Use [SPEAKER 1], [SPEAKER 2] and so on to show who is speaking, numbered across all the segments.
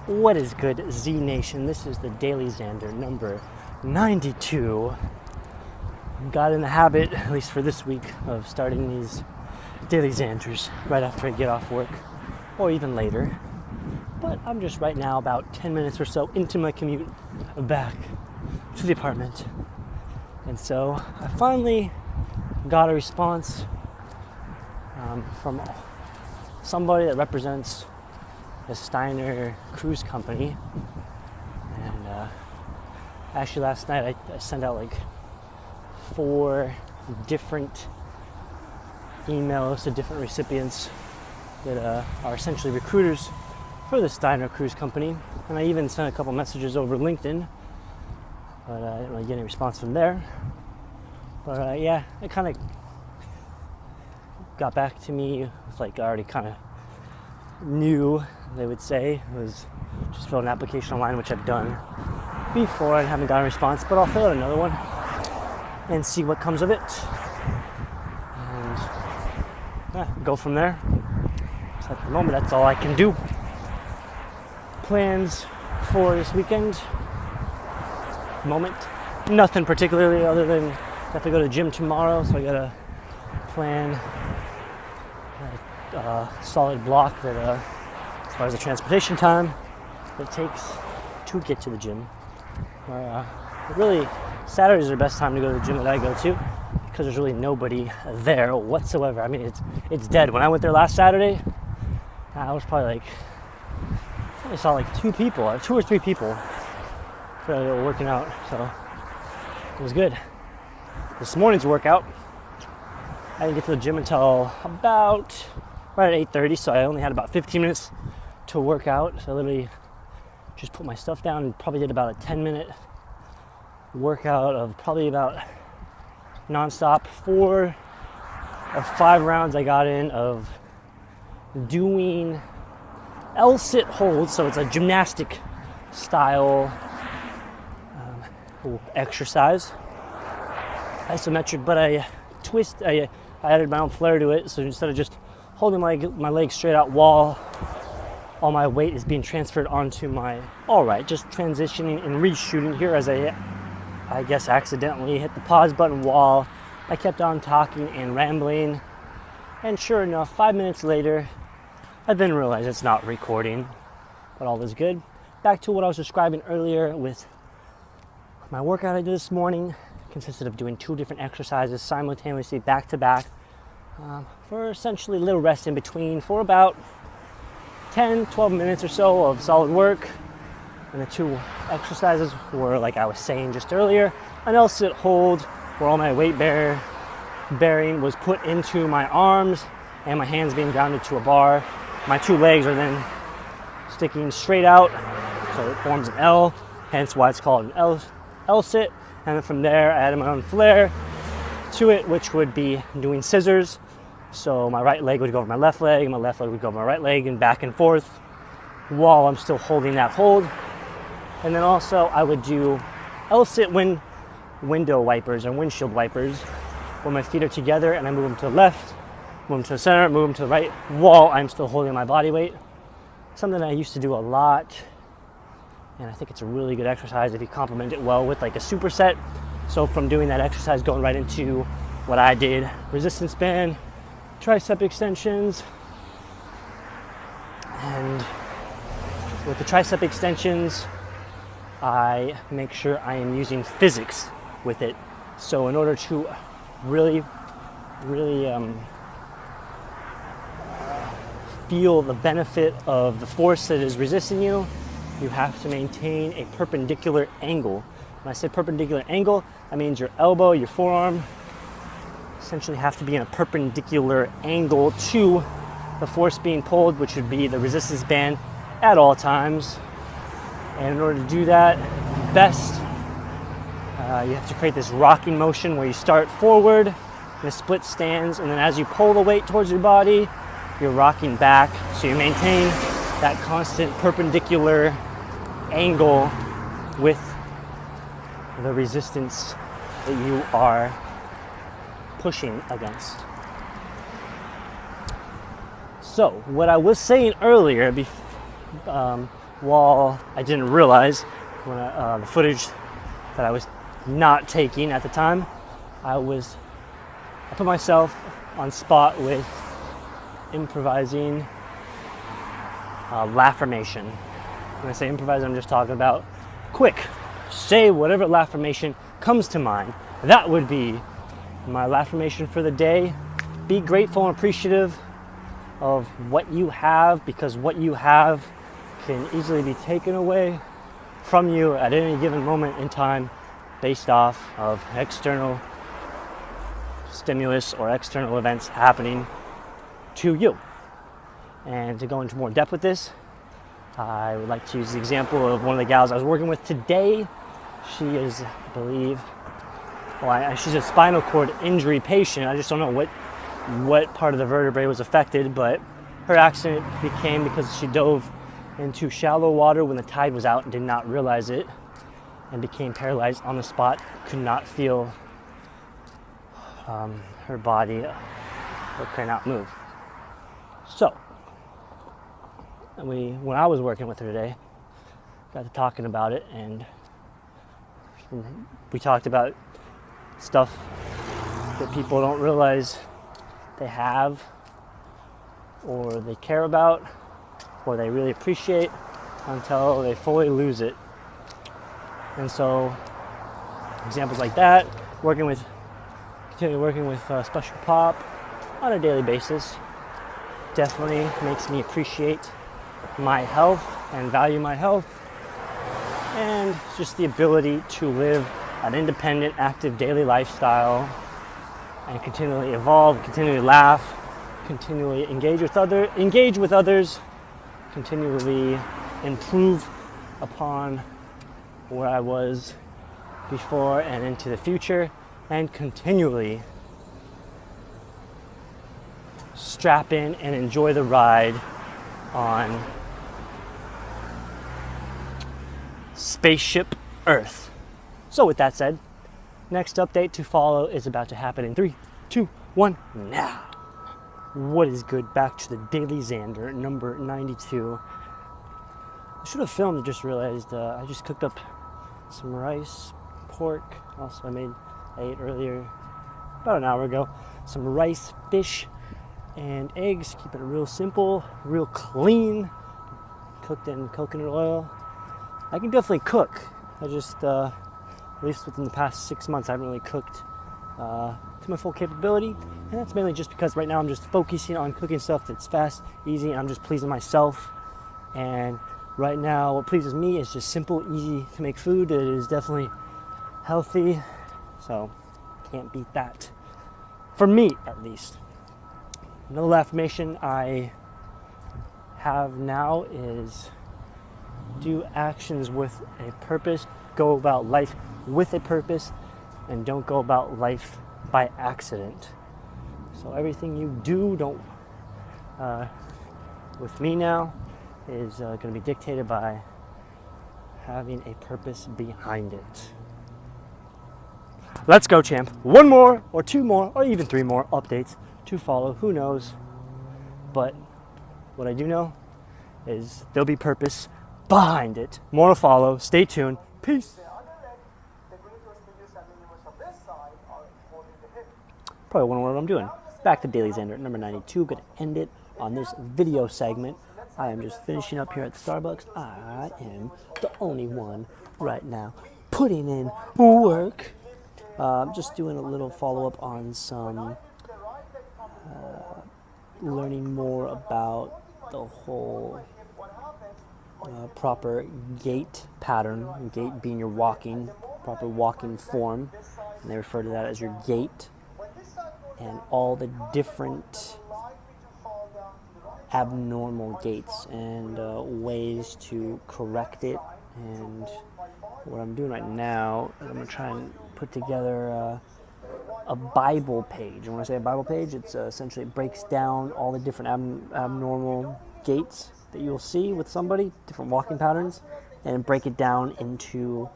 [SPEAKER 1] What is good, Z Nation? This is the DailyXander number 92. Got in the habit, at least for this week, of starting these DailyXanders right after I get off work, or even later. But I'm just right now about 10 minutes or so into my commute back to the apartment. And so I finally got a response from somebody that represents the Steiner Cruise Company. And actually last night I sent out like 4 different emails to different recipients that are essentially recruiters for the Steiner Cruise Company. And I even sent a couple messages over LinkedIn, but I didn't really get any response from there. But yeah, it kind of got back to me. It's like I already kind of knew, they would say. It was just fill an application online, which I've done before and haven't gotten a response, but I'll fill out another one and see what comes of it. And yeah, go from there. So at the moment, that's all I can do. Plans for this weekend? Moment, nothing particularly other than I have to go to the gym tomorrow, so I gotta plan a solid block that as far as the transportation time it takes to get to the gym. Really, Saturdays are the best time to go to the gym that I go to because there's really nobody there whatsoever. I mean, it's dead. When I went there last Saturday, I was probably like, I saw like 2 or 3 people working out, so it was good. This morning's workout, I didn't get to the gym until about right at 8:30, so I only had about 15 minutes to work out. So I literally just put my stuff down and probably did about a 10-minute workout of probably about nonstop 4 or 5 rounds I got in of doing L-sit holds. So it's a gymnastic style exercise, isometric, but I added my own flair to it. So instead of just holding my legs straight out while all my weight is being transferred onto my, just transitioning and reshooting here as I guess accidentally hit the pause button while I kept on talking and rambling. And sure enough, 5 minutes later, I then realized it's not recording, but all is good. Back to what I was describing earlier with my workout I did this morning. Consisted of doing 2 different exercises simultaneously back to back for essentially a little rest in between for about 10-12 minutes or so of solid work. And the 2 exercises were, like I was saying just earlier, an L-sit hold where all my weight bearing was put into my arms and my hands being grounded to a bar. My 2 legs are then sticking straight out, so it forms an L, hence why it's called an L-sit. And then from there, I added my own flair to it, which would be doing scissors. So my right leg would go over my left leg, and my left leg would go over my right leg, and back and forth while I'm still holding that hold. And then also I would do L-sit window wipers or windshield wipers where my feet are together and I move them to the left, move them to the center, move them to the right while I'm still holding my body weight. Something I used to do a lot. And I think it's a really good exercise if you complement it well with like a superset. So from doing that exercise, going right into what I did, resistance band, tricep extensions. And with the tricep extensions, I make sure I am using physics with it. So in order to really feel the benefit of the force that is resisting you, you have to maintain a perpendicular angle. When I say perpendicular angle, that means your elbow, your forearm, essentially have to be in a perpendicular angle to the force being pulled, which would be the resistance band at all times. And in order to do that best, you have to create this rocking motion where you start forward in a split stance, and then as you pull the weight towards your body, you're rocking back. So you maintain that constant perpendicular angle with the resistance that you are pushing against. So what I was saying earlier wall. I didn't realize when the footage that I was not taking at the time, I put myself on spot with improvising Laffirmation. When I say improvise, I'm just talking about quick, say whatever Laffirmation comes to mind. That would be my Laffirmation for the day. Be grateful and appreciative of what you have, because what you have can easily be taken away from you at any given moment in time based off of external stimulus or external events happening to you. And to go into more depth with this, I would like to use the example of one of the gals I was working with today. She is, I believe, she's a spinal cord injury patient. I just don't know what part of the vertebrae was affected, but her accident became because she dove into shallow water when the tide was out and did not realize it, and became paralyzed on the spot, could not feel her body, or could not move. So, when I was working with her today, got to talking about it, and we talked about stuff that people don't realize they have, or they care about, or they really appreciate until they fully lose it. And so, examples like that, continue working with Special Pop on a daily basis, definitely makes me appreciate my health and value my health, and just the ability to live an independent, active daily lifestyle and continually evolve, continually laugh, continually engage with others, continually improve upon where I was before and into the future, and continually strap in and enjoy the ride on Spaceship Earth. So with that said, next update to follow is about to happen in 3, 2, 1, now. What is good? Back to the Daily Xander, number 92. I should have filmed, I just realized I just cooked up some rice, pork. Also, I ate earlier, about an hour ago, some rice, fish, and eggs. Keeping it real simple, real clean, cooked in coconut oil. I can definitely cook. I just, at least within the past 6 months, I haven't really cooked to my full capability. And that's mainly just because right now I'm just focusing on cooking stuff that's fast, easy, and I'm just pleasing myself. And right now, what pleases me is just simple, easy to make food that is definitely healthy. So, can't beat that. For me, at least. Another affirmation I have now is do actions with a purpose, go about life with a purpose, and don't go about life by accident. So everything you do, with me now, is going to be dictated by having a purpose behind it. Let's go, champ. 1 more, or 2 more, or even 3 more updates to follow. Who knows? But what I do know is there'll be purpose behind it. More to follow. Stay tuned. Peace. Probably wondering what I'm doing. Back to Daily Xander, number 92. Going to end it on this video segment. I am just finishing up here at Starbucks. I am the only one right now putting in work. I'm just doing a little follow-up on some learning more about the whole proper gait pattern, gait being your proper walking form, and they refer to that as your gait, and all the different abnormal gaits and ways to correct it. And what I'm doing right now is I'm going to try and put together a Bible page. And when I say a Bible page, it's essentially it breaks down all the different abnormal gaits that you'll see with somebody, different walking patterns, and break it down into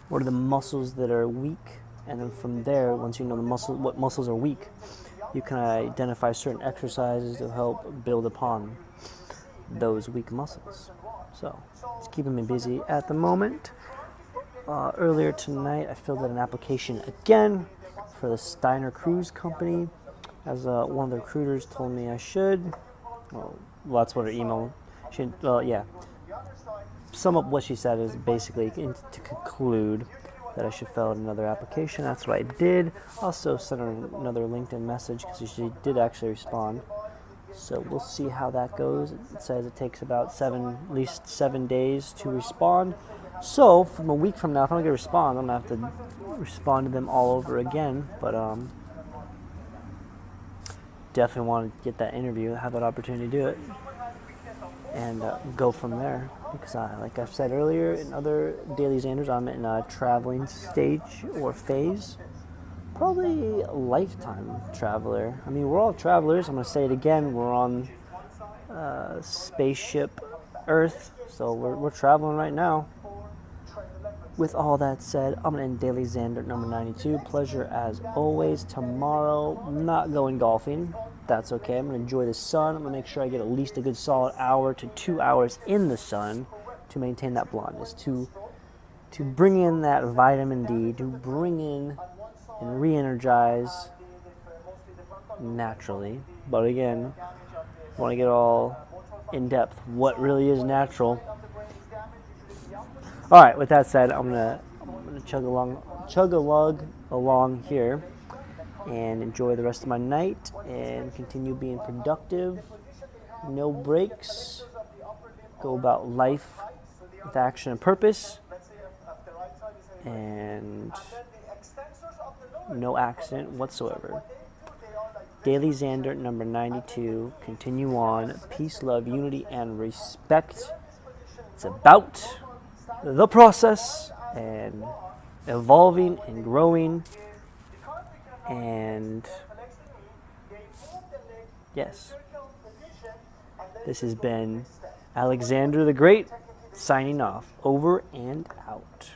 [SPEAKER 1] what are the muscles that are weak. And then from there, once you know what muscles are weak, you can identify certain exercises to help build upon those weak muscles. So it's keeping me busy at the moment. Earlier tonight, I filled out an application again for the Steiner Cruise Company, as one of the recruiters told me I should. Well, that's what her email. Yeah. Sum up what she said is basically to conclude that I should fill out another application. That's what I did. Also sent her another LinkedIn message because she did actually respond. So we'll see how that goes. It says it takes about at least 7 days to respond. So from a week from now, if I don't get a response, I'm gonna have to respond to them all over again. But definitely want to get that interview, have that opportunity to do it, and go from there. Because like I've said earlier in other Daily Xanders, I'm in a traveling stage or phase. Probably a lifetime traveler. I mean, we're all travelers. I'm going to say it again. We're on spaceship Earth, so we're traveling right now. With all that said, I'm going to end Daily Xander number 92. Pleasure as always. Tomorrow, I'm not going golfing. That's okay. I'm going to enjoy the sun. I'm going to make sure I get at least a good solid hour to 2 hours in the sun to maintain that blondness, to bring in that vitamin D, to bring in and re-energize naturally. But again, I want to get all in depth. What really is natural? All right. With that said, I'm gonna chug a lug along here, and enjoy the rest of my night, and continue being productive. No breaks. Go about life with action and purpose, and no accident whatsoever. Daily Xander number 92. Continue on. Peace, love, unity, and respect. It's about the process and evolving and growing. And yes, this has been Alexander the Great signing off. Over and out.